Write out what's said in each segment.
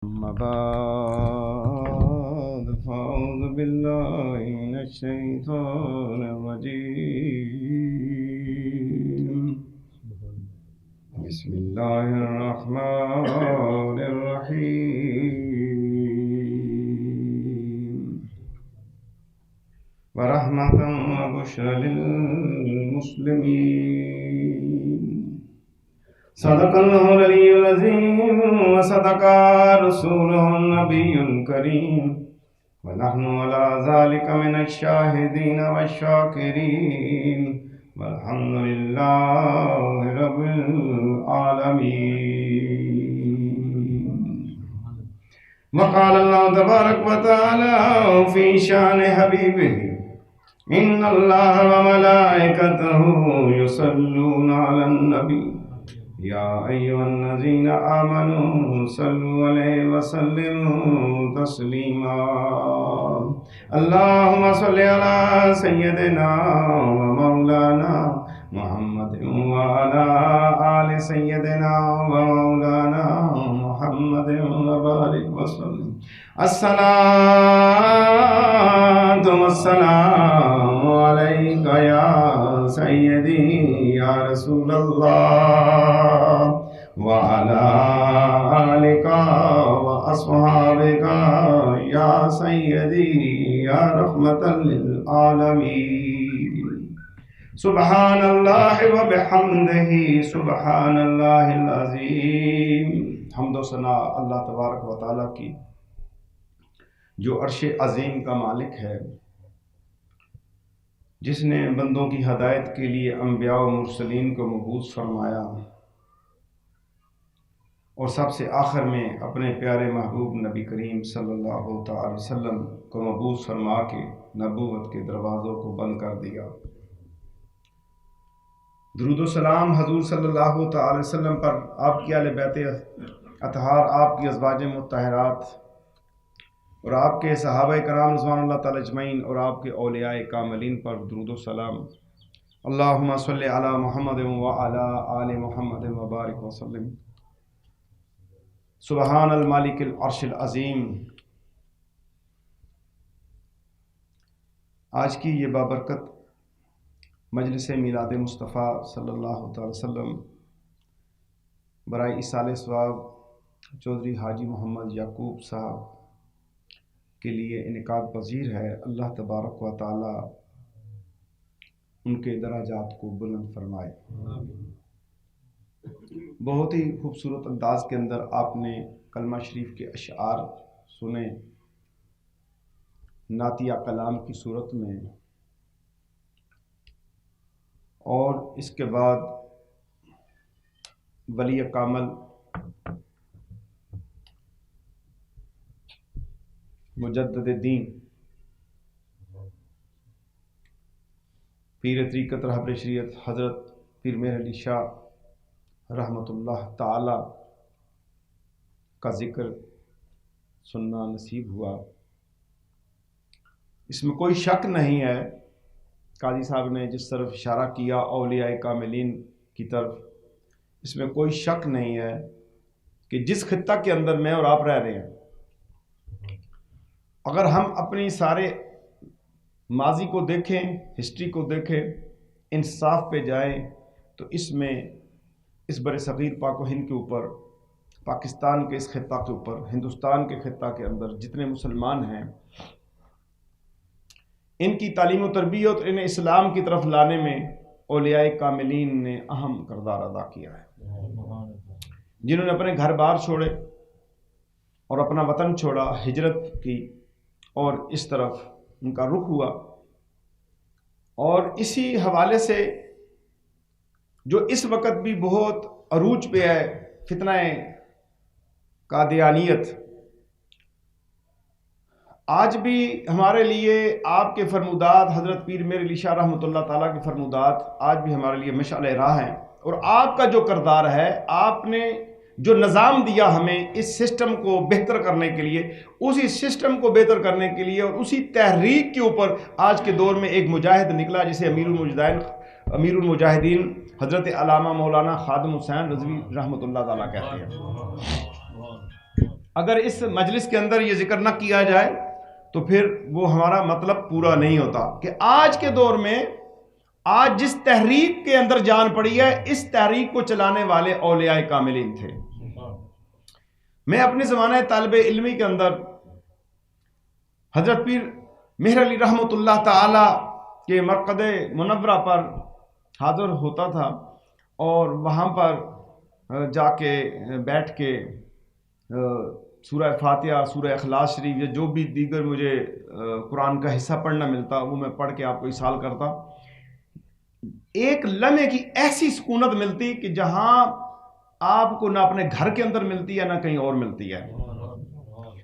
أما بعد فأعوذ بالله من الشيطان الرجيم بسم الله الرحمن الرحيم ورحمة وبشرى للمسلمين صدق الله العلي العظيم وصدق رسوله النبي الكريم ونحن على ذلك من الشاهدين والشاكرين والحمد لله رب العالمين. وقال الله تبارك وتعالى في شان حبيبه إن الله وملائكته يصلون على النبي يا أيها الذين آمنوا صلوا عليه وسلموا تسليما. اللهم صل على سيدنا ومولانا محمد وعلى آل سيدنا ومولانا محمد وبارك وسلم. الصلاة والسلام عليك يا سيدي يا رسول الله وعلى آلك وأصحابك يا سيدي يا رحمة للعالمين. سبحان الله وبحمده سبحان الله العظيم. حمد و ثنا اللہ تبارک و تعالیٰ کی جو عرش عظیم کا مالک ہے، جس نے بندوں کی ہدایت کے لیے انبیاء و مرسلین کو مبعوث فرمایا اور سب سے آخر میں اپنے پیارے محبوب نبی کریم صلی اللہ تعالی وسلم کو مبعوث فرما کے نبوت کے دروازوں کو بند کر دیا. درود و سلام حضور صلی اللہ تعالی وسلم پر، آپ کی اہل بیت اطہار، آپ کی ازواج مطہرات اور آپ کے صحابہ کرام رضوان اللہ تعالی اجمعین اور آپ کے اولیاء کاملین پر درود و سلام. اللہم صلی علی محمد وعلی آل محمد وبارک وسلم. سبحان المالک العرش العظیم. آج کی یہ بابرکت مجلس میلاد مصطفیٰ صلی اللہ تعالی وسلم برائے ایصال ثواب چودھری حاجی محمد یعقوب صاحب کے لیے انعقاد پذیر ہے. اللہ تبارک و تعالی ان کے درجات کو بلند فرمائے. بہت ہی خوبصورت انداز کے اندر آپ نے کلمہ شریف کے اشعار سنے نعتیہ کلام کی صورت میں، اور اس کے بعد ولی کامل مجدد دین پیر طریقت رہبر شریعت حضرت پیر مہر علی شاہ رحمۃ اللہ تعالی کا ذکر سننا نصیب ہوا. اس میں کوئی شک نہیں ہے، قاضی صاحب نے جس طرف اشارہ کیا اولیاء کاملین کی طرف، اس میں کوئی شک نہیں ہے کہ جس خطہ کے اندر میں اور آپ رہ رہے ہیں، اگر ہم اپنی سارے ماضی کو دیکھیں، ہسٹری کو دیکھیں، انصاف پہ جائیں، تو اس میں اس بر صغیر پاک و ہند کے اوپر، پاکستان کے اس خطہ کے اوپر، ہندوستان کے خطہ کے اندر جتنے مسلمان ہیں، ان کی تعلیم و تربیت اور انہیں اسلام کی طرف لانے میں اولیاء کاملین نے اہم کردار ادا کیا ہے. جنہوں نے اپنے گھر بار چھوڑے اور اپنا وطن چھوڑا، ہجرت کی اور اس طرف ان کا رخ ہوا. اور اسی حوالے سے جو اس وقت بھی بہت عروج پہ ہے فتنہ قادیانیت، آج بھی ہمارے لیے آپ کے فرمودات، حضرت پیر مہر علی شاہ رحمۃ اللہ تعالیٰ کے فرمودات آج بھی ہمارے لیے مشعل راہ ہیں. اور آپ کا جو کردار ہے، آپ نے جو نظام دیا ہمیں اس سسٹم کو بہتر کرنے کے لیے، اسی سسٹم کو بہتر کرنے کے لیے اور اسی تحریک کے اوپر آج کے دور میں ایک مجاہد نکلا جسے امیر المجاہدین حضرت علامہ مولانا خادم حسین رضوی رحمۃ اللہ تعالیٰ کہتے ہیں. اگر اس مجلس کے اندر یہ ذکر نہ کیا جائے تو پھر وہ ہمارا مطلب پورا نہیں ہوتا کہ آج کے دور میں آج جس تحریک کے اندر جان پڑی ہے اس تحریک کو چلانے والے اولیاء کاملین تھے. میں اپنے زمانہ طالب علمی کے اندر حضرت پیر مہر علی رحمۃ اللہ تعالی کے مرقد منورہ پر حاضر ہوتا تھا اور وہاں پر جا کے بیٹھ کے سورہ فاتحہ، سورہ اخلاص شریف یا جو بھی دیگر مجھے قرآن کا حصہ پڑھنا ملتا وہ میں پڑھ کے آپ کو ارسال کرتا. ایک لمحے کی ایسی سکونت ملتی کہ جہاں آپ کو نہ اپنے گھر کے اندر ملتی ہے نہ کہیں اور ملتی ہے.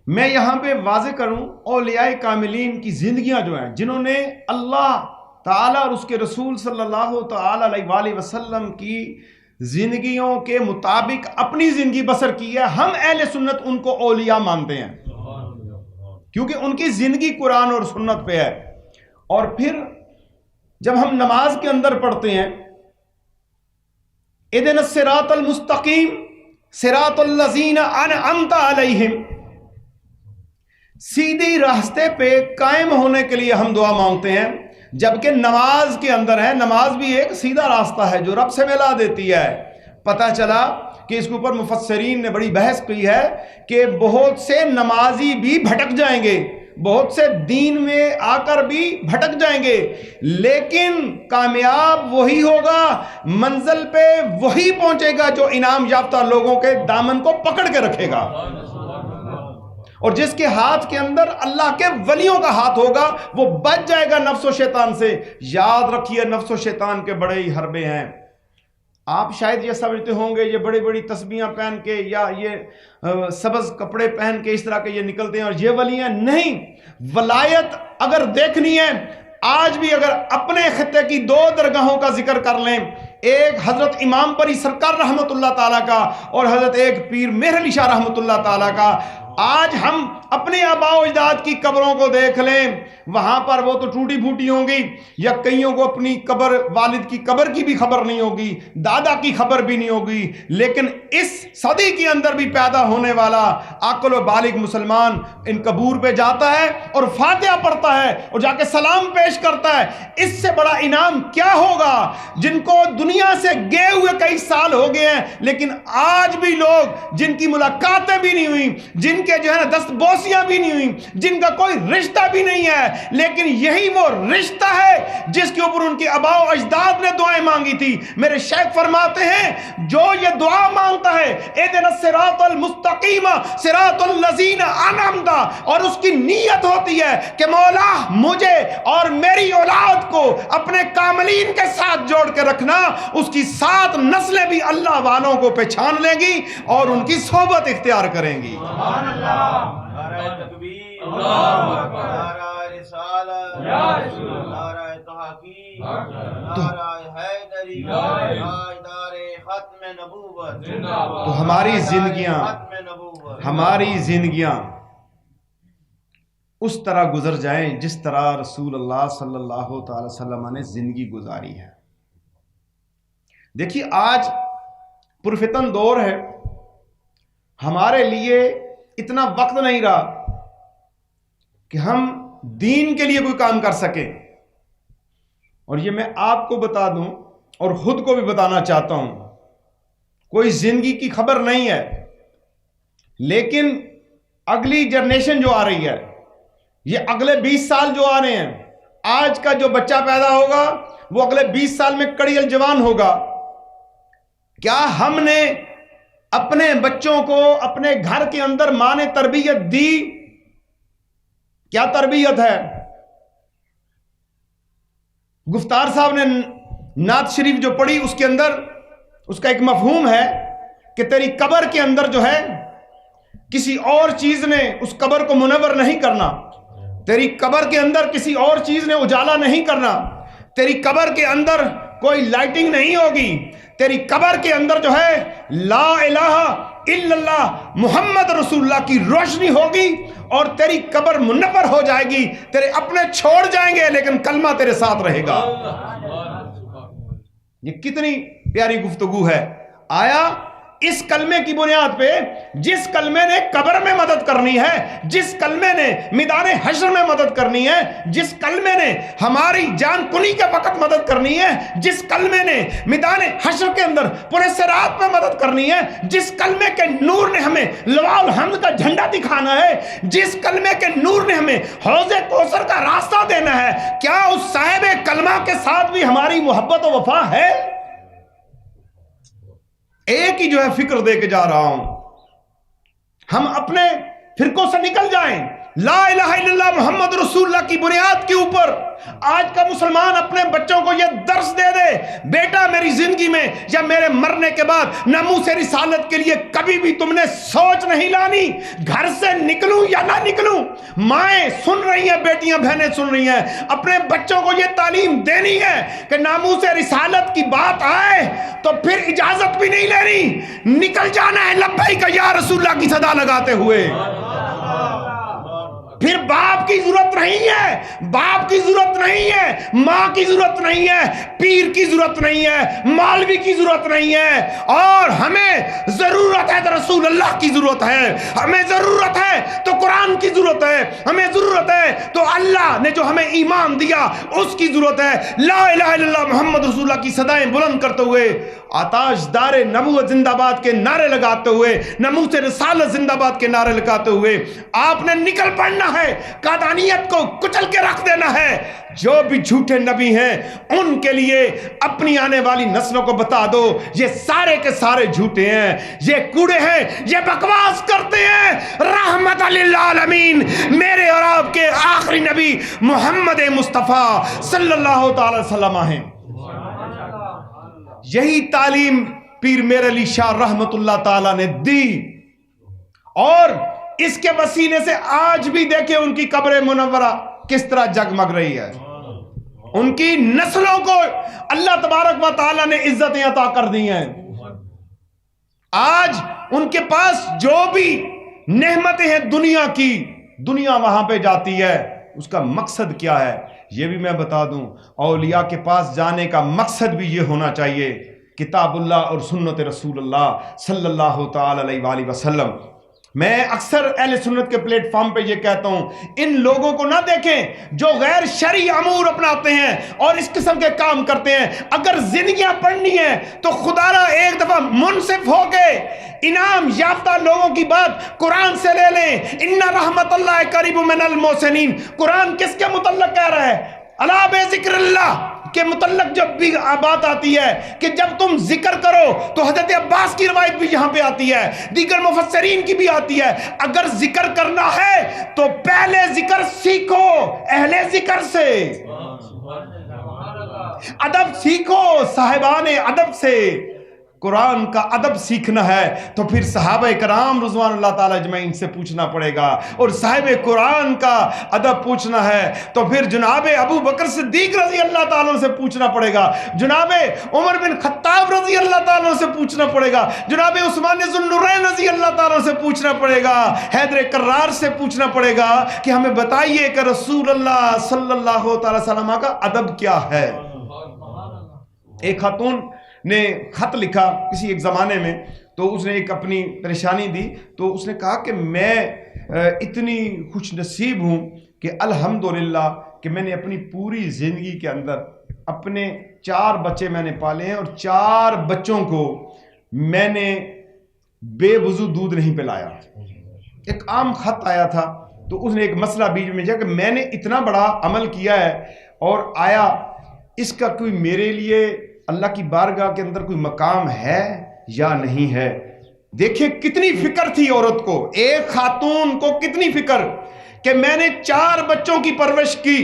میں یہاں پہ واضح کروں اولیاء کاملین کی زندگیاں جو ہیں جنہوں نے اللہ تعالیٰ اور اس کے رسول صلی اللہ تعالی علیہ وآلہ وسلم کی زندگیوں کے مطابق اپنی زندگی بسر کی ہے، ہم اہل سنت ان کو اولیاء مانتے ہیں کیونکہ ان کی زندگی قرآن اور سنت پہ ہے. اور پھر جب ہم نماز کے اندر پڑھتے ہیں اہدنا الصراط المستقیم صراط الذین انعمت علیہم، سیدھی راستے پہ قائم ہونے کے لیے ہم دعا مانگتے ہیں، جبکہ نماز کے اندر ہے. نماز بھی ایک سیدھا راستہ ہے جو رب سے ملا دیتی ہے. پتہ چلا کہ اس کے اوپر مفسرین نے بڑی بحث کی ہے کہ بہت سے نمازی بھی بھٹک جائیں گے، بہت سے دین میں آ کر بھی بھٹک جائیں گے، لیکن کامیاب وہی ہوگا، منزل پہ وہی پہنچے گا جو انعام یافتہ لوگوں کے دامن کو پکڑ کے رکھے گا، اور جس کے ہاتھ کے اندر اللہ کے ولیوں کا ہاتھ ہوگا وہ بچ جائے گا نفس و شیطان سے. یاد رکھیے نفس و شیطان کے بڑے ہی حربے ہیں. آپ شاید یہ سمجھتے ہوں گے یہ بڑی بڑی تسبیحاں پہن کے یا یہ سبز کپڑے پہن کے اس طرح کے یہ نکلتے ہیں اور یہ ولی ہیں. نہیں، ولایت اگر دیکھنی ہے آج بھی اگر اپنے خطے کی 2 درگاہوں کا ذکر کر لیں، ایک حضرت امام پری سرکار رحمت اللہ تعالیٰ کا اور حضرت ایک پیر مہر علی شاہ رحمت اللہ تعالیٰ کا. آج ہم اپنے آباء و اجداد کی قبروں کو دیکھ لیں، وہاں پر وہ تو ٹوٹی پھوٹی ہوں گی، یا کئیوں کو اپنی قبر، والد کی قبر کی بھی خبر نہیں ہوگی، دادا کی خبر بھی نہیں ہوگی، لیکن اس صدی کے اندر بھی پیدا ہونے والا عاقل و بالغ مسلمان ان قبور پہ جاتا ہے اور فاتحہ پڑھتا ہے اور جا کے سلام پیش کرتا ہے. اس سے بڑا انعام کیا ہوگا؟ جن کو دنیا سے گئے ہوئے کئی سال ہو گئے ہیں لیکن آج بھی لوگ جن کی ملاقاتیں بھی نہیں ہوئی، جن کے جو ہے نا دست بوسیاں بھی نہیں ہوئی، جن کا کوئی رشتہ بھی نہیں ہے، لیکن یہی وہ رشتہ ہے جس کے اوپر ان کے آباء و اجداد نے دعائیں مانگی تھی. میرے شیخ فرماتے ہیں جو یہ دعا مانگتا ہے اہدنا الصراط المستقیم صراط الذین انعمت، اور اس کی نیت ہوتی ہے کہ مولا مجھے اور میری اولاد کو اپنے کاملین کے ساتھ جوڑ کے رکھنا، اس کی 7 نسلیں بھی اللہ والوں کو پہچان لیں گی اور ان کی صحبت اختیار کریں گی. سبحان اللہ، نعرہ تکبیر، اللہ اکبر، نعرہ رسالت، یا رسول اللہ، نعرہ تحقیق، نعرہ حیدری، نعرہ ختم نبوت. تو ہماری زندگیاں اس طرح گزر جائیں جس طرح رسول اللہ صلی اللہ تعالی وسلم نے زندگی گزاری ہے. دیکھیے آج پرفتن دور ہے، ہمارے لیے اتنا وقت نہیں رہا کہ ہم دین کے لیے کوئی کام کر سکیں. اور یہ میں آپ کو بتا دوں اور خود کو بھی بتانا چاہتا ہوں، کوئی زندگی کی خبر نہیں ہے، لیکن اگلی جنریشن جو آ رہی ہے، یہ اگلے 20 سال جو آ رہے ہیں، آج کا جو بچہ پیدا ہوگا وہ اگلے 20 سال میں کڑی الجوان ہوگا. کیا ہم نے اپنے بچوں کو اپنے گھر کے اندر ماں نے تربیت دی؟ کیا تربیت ہے؟ گفتار صاحب نے نعت شریف جو پڑھی اس کے اندر اس کا ایک مفہوم ہے کہ تیری قبر کے اندر جو ہے کسی اور چیز نے اس قبر کو منور نہیں کرنا، تیری قبر کے اندر کسی اور چیز نے اجالا نہیں کرنا، تیری قبر کے اندر کوئی لائٹنگ نہیں ہوگی، تیری قبر کے اندر جو ہے لا الہ الا اللہ محمد رسول اللہ کی روشنی ہوگی اور تیری قبر منور ہو جائے گی. تیرے اپنے چھوڑ جائیں گے لیکن کلمہ تیرے ساتھ رہے گا. یہ کتنی پیاری گفتگو ہے. آیا اس کلمے کی بنیاد پہ، جس کلمے نے قبر میں مدد کرنی ہے، جس کلمے نے میدان حشر میں مدد کرنی ہے، جس کلمے نے ہماری جان کنی کے وقت مدد کرنی ہے، جس کلمے نے میدان حشر کے اندر پورے صراط میں مدد کرنی ہے، جس کلمے کے نور نے ہمیں لواء الحمد کا جھنڈا دکھانا ہے، جس کلمے کے نور نے ہمیں حوض کوثر کا راستہ دینا ہے، کیا اس صاحب کلمہ کے ساتھ بھی ہماری محبت و وفا ہے؟ ایک ہی جو ہے فکر دے کے جا رہا ہوں، ہم اپنے فرقوں سے نکل جائیں، لا الہ الا اللہ محمد رسول اللہ کی بنیاد کے اوپر آج کا مسلمان اپنے بچوں کو یہ درس دے دے، بیٹا میری زندگی میں یا میرے مرنے کے بعد ناموس رسالت کے لیے کبھی بھی تم نے سوچ نہیں لانی، گھر سے نکلوں یا نہ نکلوں۔ مائیں سن رہی ہیں، بیٹیاں بہنیں سن رہی ہیں، اپنے بچوں کو یہ تعلیم دینی ہے کہ ناموس رسالت کی بات آئے تو پھر اجازت بھی نہیں لینی، نکل جانا ہے لبیک یا رسول اللہ کی صدا لگاتے ہوئے۔ پھر باپ کی ضرورت نہیں ہے، باپ کی ضرورت نہیں ہے، ماں کی ضرورت نہیں ہے، پیر کی ضرورت نہیں ہے، مالوی کی ضرورت نہیں ہے، اور ہمیں ضرورت ہے تو رسول اللہ کی ضرورت ہے، ہمیں ضرورت ہے تو قرآن کی ضرورت ہے، ہمیں ضرورت ہے تو اللہ نے جو ہمیں ایمان دیا اس کی ضرورت ہے۔ لا الہ الا اللہ محمد رسول اللہ کی صدائیں بلند کرتے ہوئے، آتاش دار نبوت زندہ باد کے نعرے لگاتے ہوئے، ناموس رسالت زندہ باد کے نعرے لگاتے ہوئے آپ نے نکل پڑنا ہے، قادانیت کو کچل کے رکھ دینا ہے۔ جو بھی جھوٹے نبی ہیں ان کے لیے اپنی آنے والی نسلوں کو بتا دو یہ سارے کے سارے جھوٹے ہیں، یہ کوڑے ہیں، یہ بکواس کرتے ہیں۔ رحمت للعالمین میرے اور آپ کے آخری نبی محمد مصطفیٰ صلی اللہ تعالی وسلم ہیں۔ یہی تعلیم پیر میر علی شاہ رحمت اللہ تعالی نے دی، اور اس کے وسیلے سے آج بھی دیکھیں ان کی قبر منورہ کس طرح جگمگ رہی ہے، ان کی نسلوں کو اللہ تبارک و تعالی نے عزتیں عطا کر دی ہیں۔ آج ان کے پاس جو بھی نعمتیں ہیں دنیا کی، دنیا وہاں پہ جاتی ہے، اس کا مقصد کیا ہے یہ بھی میں بتا دوں۔ اولیاء کے پاس جانے کا مقصد بھی یہ ہونا چاہیے، کتاب اللہ اور سنت رسول اللہ صلی اللہ تعالی علیہ وآلہ وسلم۔ میں اکثر اہل سنت کے پلیٹ فارم پہ یہ کہتا ہوں، ان لوگوں کو نہ دیکھیں جو غیر شرعی امور اپناتے ہیں اور اس قسم کے کام کرتے ہیں۔ اگر زندگیاں پڑھنی ہیں تو خدا را ایک دفعہ منصف ہو کے انعام یافتہ لوگوں کی بات قرآن سے لے لیں۔ ان رحمت اللہ قریب من المحسنین، قرآن کس کے متعلق کہہ رہا ہے؟ الا بذکر اللہ کے متعلق جب بھی بات آتی ہے کہ جب تم ذکر کرو تو حضرت عباس کی روایت بھی یہاں پہ آتی ہے، دیگر مفسرین کی بھی آتی ہے۔ اگر ذکر کرنا ہے تو پہلے ذکر سیکھو اہل ذکر سے، ادب سیکھو صاحبان ادب سے۔ قرآن کا ادب سیکھنا ہے تو پھر صحابہ کرام رضوان اللہ تعالی اجمعین سے پوچھنا پڑے گا، اور صاحب قرآن کا ادب پوچھنا ہے تو پھر جناب ابو بکر صدیق رضی اللہ تعالیٰ سے پوچھنا پڑے گا، جناب عمر بن خطاب رضی اللہ تعالیٰ سے پوچھنا پڑے گا، جناب عثمان ذو النورین رضی اللہ تعالیٰ سے پوچھنا پڑے گا، حیدر کرار سے پوچھنا پڑے گا کہ ہمیں بتائیے کہ رسول اللہ صلی اللہ تعالی وسلم کا ادب کیا ہے۔ ایک خاتون نے خط لکھا کسی ایک زمانے میں، تو اس نے ایک اپنی پریشانی دی، تو اس نے کہا کہ میں اتنی خوش نصیب ہوں کہ الحمدللہ کہ میں نے اپنی پوری زندگی کے اندر اپنے 4 بچے میں نے پالے ہیں، اور 4 بچوں کو میں نے بے وضو دودھ نہیں پلایا۔ ایک عام خط آیا تھا، تو اس نے ایک مسئلہ بیچ میں کیا کہ میں نے اتنا بڑا عمل کیا ہے، اور آیا اس کا کوئی میرے لیے اللہ کی بارگاہ کے اندر کوئی مقام ہے یا نہیں ہے۔ دیکھیں کتنی فکر تھی عورت کو، ایک خاتون کو کتنی فکر کہ میں نے 4 بچوں کی پرورش کی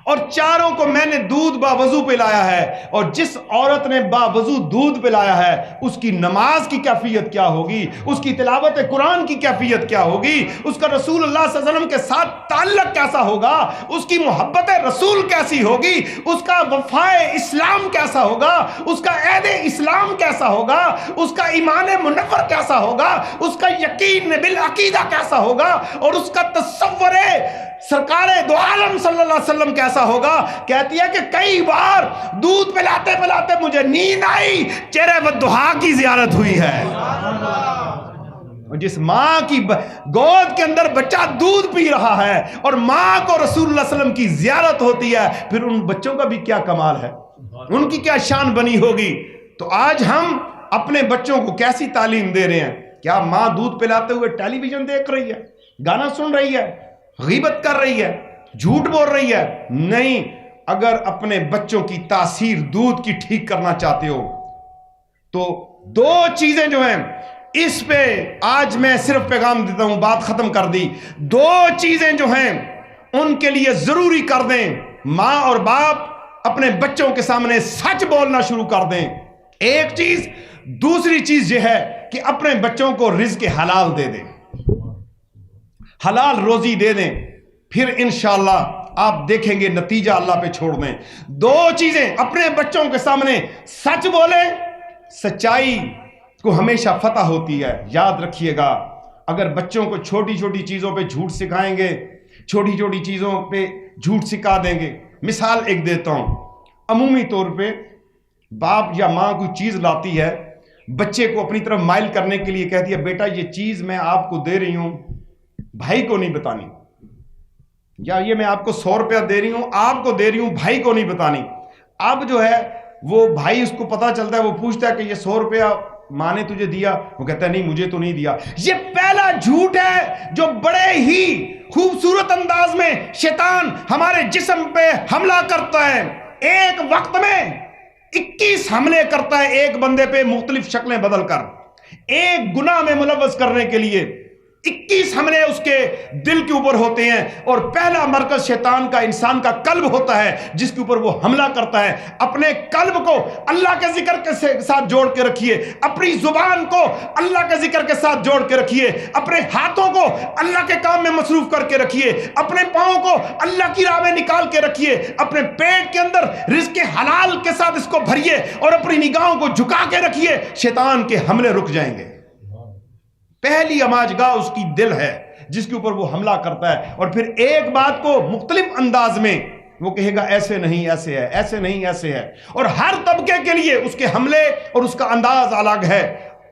اور 4 کو میں نے دودھ باوضو پلایا ہے، اور جس عورت نے باوضو دودھ پلایا ہے اس کی نماز کی کیفیت کیا ہوگی، اس کی تلاوت قرآن کی کیفیت کیا ہوگی، اس کا رسول اللہ صلی اللہ علیہ وسلم کے ساتھ تعلق کیسا ہوگا، اس کی محبت رسول کیسی ہوگی، اس کا وفائے اسلام کیسا ہوگا، اس کا عہد اسلام کیسا ہوگا، اس کا ایمان منور کیسا ہوگا، اس کا یقین بالعقیدہ کیسا ہوگا، اور اس کا تصور سرکار دو عالم صلی اللہ علیہ وسلم کیسا ایسا ہوگا، کہتی ہے کہ کئی بار دودھ پلاتے پلاتے مجھے نیند آئی، چہرے والضحیٰ کی زیارت ہوئی ہے۔ جس ماں کی گود کے اندر بچہ دودھ پی رہا ہے اور ماں کو رسول اللہ صلی اللہ علیہ وسلم کی زیارت ہوتی ہے، پھر ان بچوں کا بھی کیا کمال ہے، ان کی کیا شان بنی ہوگی۔ تو آج ہم اپنے بچوں کو کیسی تعلیم دے رہے ہیں؟ کیا ماں دودھ پلاتے ہوئے ٹیلی ویژن دیکھ رہی ہے، گانا سن رہی ہے، غیبت کر رہی ہے، جھوٹ بول رہی ہے؟ نہیں۔ اگر اپنے بچوں کی تاثیر دودھ کی ٹھیک کرنا چاہتے ہو تو دو چیزیں جو ہیں، اس پہ آج میں صرف پیغام دیتا ہوں، بات ختم کر دی۔ دو چیزیں جو ہیں ان کے لیے ضروری کر دیں، ماں اور باپ اپنے بچوں کے سامنے سچ بولنا شروع کر دیں، ایک چیز۔ دوسری چیز یہ ہے کہ اپنے بچوں کو رزق حلال دے دیں، حلال روزی دے دیں، پھر انشاءاللہ آپ دیکھیں گے نتیجہ اللہ پہ چھوڑ دیں۔ دو چیزیں، اپنے بچوں کے سامنے سچ بولیں، سچائی کو ہمیشہ فتح ہوتی ہے۔ یاد رکھیے گا، اگر بچوں کو چھوٹی چھوٹی چیزوں پہ جھوٹ سکھائیں گے، چھوٹی چھوٹی چیزوں پہ جھوٹ سکھا دیں گے۔ مثال ایک دیتا ہوں، عمومی طور پہ باپ یا ماں کوئی چیز لاتی ہے، بچے کو اپنی طرف مائل کرنے کے لیے کہتی ہے بیٹا یہ چیز میں آپ کو دے رہی ہوں، بھائی کو نہیں بتانی، یا یہ میں آپ کو 100 روپیہ دے رہی ہوں، آپ کو دے رہی ہوں، بھائی کو نہیں بتانی۔ اب جو ہے وہ بھائی، اس کو پتا چلتا ہے، وہ پوچھتا ہے کہ یہ 100 روپیہ ماں نے تجھے دیا؟ وہ کہتا ہے نہیں مجھے تو نہیں دیا۔ یہ پہلا جھوٹ ہے جو بڑے ہی خوبصورت انداز میں شیطان ہمارے جسم پہ حملہ کرتا ہے۔ ایک وقت میں 21 حملے کرتا ہے ایک بندے پہ، مختلف شکلیں بدل کر، ایک گناہ میں ملوث کرنے کے لیے 21 حملے اس کے دل کے اوپر ہوتے ہیں، اور پہلا مرکز شیطان کا انسان کا قلب ہوتا ہے جس کے اوپر وہ حملہ کرتا ہے۔ اپنے قلب کو اللہ کے ذکر کے ساتھ جوڑ کے رکھیے، اپنی زبان کو اللہ کے ذکر کے ساتھ جوڑ کے رکھیے، اپنے ہاتھوں کو اللہ کے کام میں مصروف کر کے رکھیے، اپنے پاؤں کو اللہ کی راہ میں نکال کے رکھیے، اپنے پیٹ کے اندر رزق حلال کے ساتھ اس کو بھریے، اور اپنی نگاہوں کو جھکا کے رکھیے، شیطان کے حملے رک جائیں گے۔ پہلی آماجگاہ اس کی دل ہے جس کے اوپر وہ حملہ کرتا ہے، اور پھر ایک بات کو مختلف انداز میں وہ کہے گا ایسے نہیں ایسے ہے، ایسے نہیں ایسے ہے، اور ہر طبقے کے لیے اس کے حملے اور اس کا انداز الگ ہے۔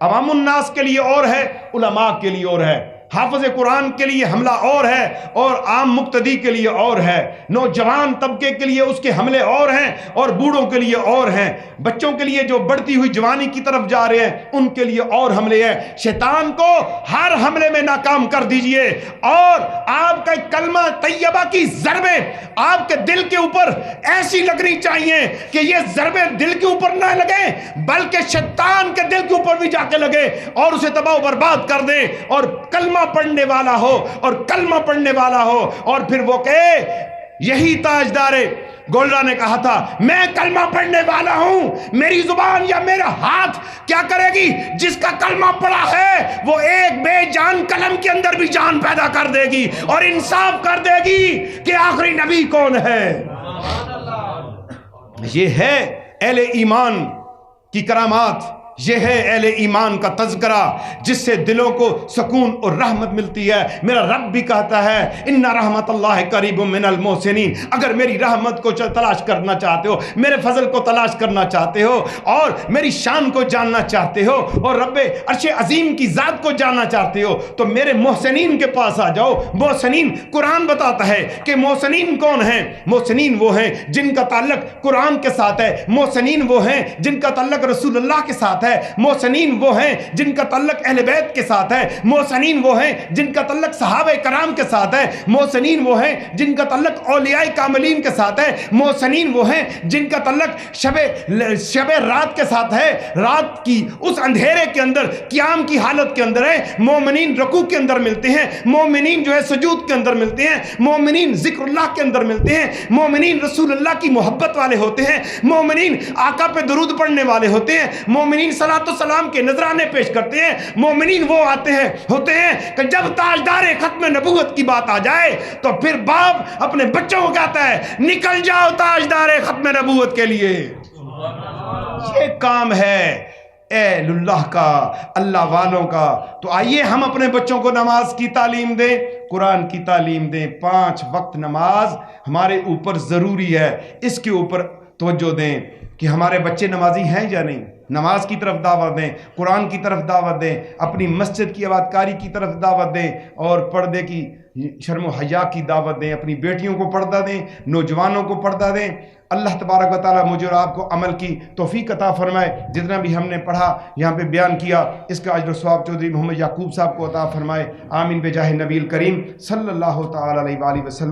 عوام الناس کے لیے اور ہے، علماء کے لیے اور ہے، حافظ قرآن کے لیے حملہ اور ہے، اور عام مقتدی کے لیے اور ہے، نوجوان طبقے کے لیے اس کے حملے اور ہیں، اور بوڑھوں کے لیے اور ہیں، بچوں کے لیے جو بڑھتی ہوئی جوانی کی طرف جا رہے ہیں ان کے لیے اور حملے ہیں۔ شیطان کو ہر حملے میں ناکام کر دیجئے، اور آپ کا کلمہ طیبہ کی ضربیں آپ کے دل کے اوپر ایسی لگنی چاہیے کہ یہ ضربیں دل کے اوپر نہ لگیں بلکہ شیطان کے دل کے اوپر بھی جا کے لگے اور اسے تباہ و برباد کر دیں، اور کلمہ پڑھنے والا ہو، اور کلمہ پڑھنے والا ہو، اور پھر وہ کہے، یہی تاجدار گولڑا نے کہا تھا میں کلمہ پڑھنے والا ہوں، میری زبان یا میرا ہاتھ کیا کرے گی؟ جس کا کلمہ پڑھا ہے وہ ایک بے جان قلم کے اندر بھی جان پیدا کر دے گی اور انصاف کر دے گی کہ آخری نبی کون ہے۔ یہ ہے اہل ایمان کی کرامات، یہ ہے اہل ایمان کا تذکرہ جس سے دلوں کو سکون اور رحمت ملتی ہے۔ میرا رب بھی کہتا ہے ان رحمت اللہ قریب من المحسنین، اگر میری رحمت کو تلاش کرنا چاہتے ہو، میرے فضل کو تلاش کرنا چاہتے ہو، اور میری شان کو جاننا چاہتے ہو، اور رب عرش عظیم کی ذات کو جاننا چاہتے ہو، تو میرے محسنین کے پاس آ جاؤ۔ محسنین قرآن بتاتا ہے کہ محسنین کون ہیں؟ محسنین وہ ہیں جن کا تعلق قرآن کے ساتھ ہے، محسنین وہ ہیں جن کا تعلق رسول اللہ کے ساتھ ہے، محسنین وہ ہیں جن کا تعلق اہل بیت کے ساتھ ہے، محسنین وہ ہیں جن کا تعلق صحابہ کرام کے ساتھ ہے، محسنین وہ ہیں جن کا تعلق اولیاء کاملین کے ساتھ ہے، محسنین وہ ہیں جن کا تعلق شب رات کے ساتھ ہے، رات کی اس اندھیرے کے اندر قیام کی حالت کے اندر ہے، مومنین رکوع کے اندر ملتے ہیں، مومنین جو ہے سجود کے اندر ملتے ہیں، مومنین ذکر اللہ کے اندر ملتے ہیں، مومنین رسول اللہ کی محبت والے ہوتے ہیں، مومنین آقا پہ درود پڑھنے والے ہوتے ہیں، مومنین صلاۃ و سلام کے نذرانے پیش کرتے ہیں، مومنین وہ ہوتے ہیں کہ جب تاجدار ختم نبوت کی بات آ جائے تو پھر باپ اپنے بچوں کو کہتا ہے نکل جاؤ تاجدار ختم نبوت کے لیے۔ یہ کام ہے اہل اللہ کا، اللہ والوں کا۔ تو آئیے ہم اپنے بچوں کو نماز کی تعلیم دیں، قرآن کی تعلیم دیں۔ 5 وقت نماز ہمارے اوپر ضروری ہے، اس کے اوپر توجہ دیں کہ ہمارے بچے نمازی ہیں یا نہیں۔ نماز کی طرف دعوت دیں، قرآن کی طرف دعوت دیں، اپنی مسجد کی آباد کاری کی طرف دعوت دیں، اور پردے کی شرم و حیا کی دعوت دیں۔ اپنی بیٹیوں کو پردہ دیں، نوجوانوں کو پردہ دیں۔ اللہ تبارک و تعالیٰ مجھے اور آپ کو عمل کی توفیق عطا فرمائے۔ جتنا بھی ہم نے پڑھا یہاں پہ بیان کیا، اس کا اجر و ثواب چودھری محمد یعقوب صاحب کو عطا فرمائے۔ آمین بجاہ نبی الکریم صلی اللہ تعالیٰ علیہ وآلہ وسلم۔